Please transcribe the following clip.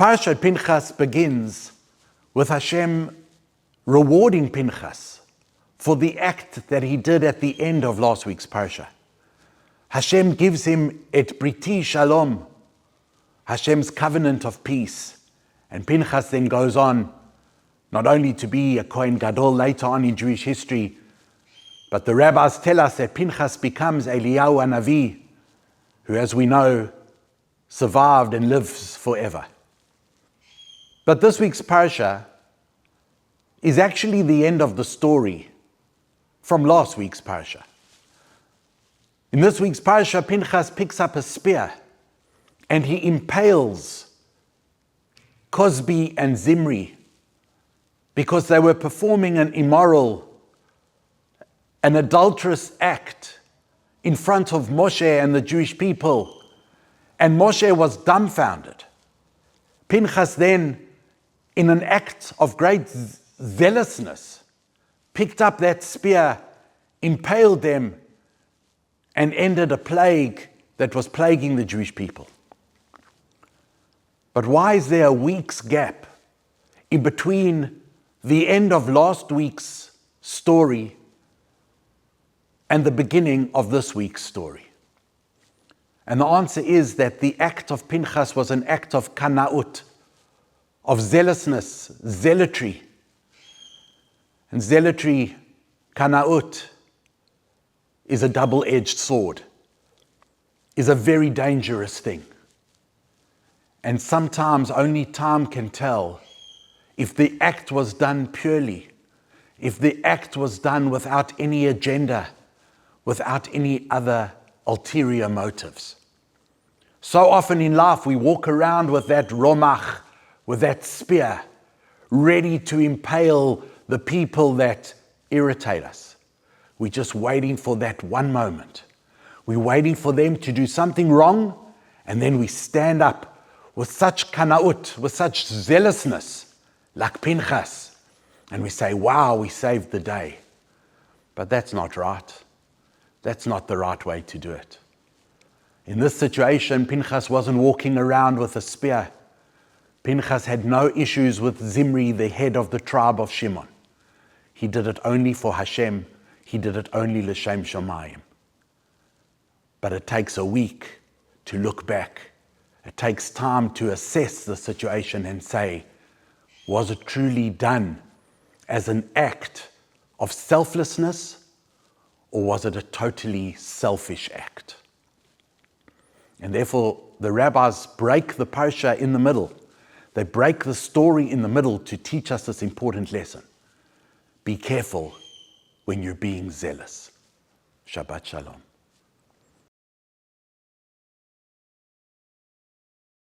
Parsha Pinchas begins with Hashem rewarding Pinchas for the act that he did at the end of last week's Parsha. Hashem gives him et briti shalom, Hashem's covenant of peace. And Pinchas then goes on not only to be a Kohen Gadol later on in Jewish history, but the rabbis tell us that Pinchas becomes Eliyahu Hanavi, who, as we know, survived and lives forever. But this week's Parsha is actually the end of the story from last week's Parsha. In this week's Parsha, Pinchas picks up a spear and he impales Cosbi and Zimri because they were performing an immoral, an adulterous act in front of Moshe and the Jewish people. And Moshe was dumbfounded. Pinchas then, in an act of great zealousness, picked up that spear, impaled them, and ended a plague that was plaguing the Jewish people. But why is there a week's gap in between the end of last week's story and the beginning of this week's story? And the answer is that the act of Pinchas was an act of kanaut, of zealousness, zealotry. And zealotry, kanaut, is a double-edged sword, is a very dangerous thing. And sometimes only time can tell if the act was done purely, if the act was done without any agenda, without any other ulterior motives. So often in life we walk around with that romach, with that spear, ready to impale the people that irritate us. We're just waiting for that one moment. We're waiting for them to do something wrong, and then we stand up with such kanaut, with such zealousness, like Pinchas, and we say, wow, we saved the day. But that's not right. That's not the right way to do it. In this situation, Pinchas wasn't walking around with a spear. Pinchas had no issues with Zimri, the head of the tribe of Shimon. He did it only for Hashem. He did it only l'shem shamayim. But it takes a week to look back. It takes time to assess the situation and say, was it truly done as an act of selflessness, or was it a totally selfish act? And therefore, the rabbis break the Parsha in the middle. They break the story in the middle to teach us this important lesson. Be careful when you're being zealous. Shabbat Shalom.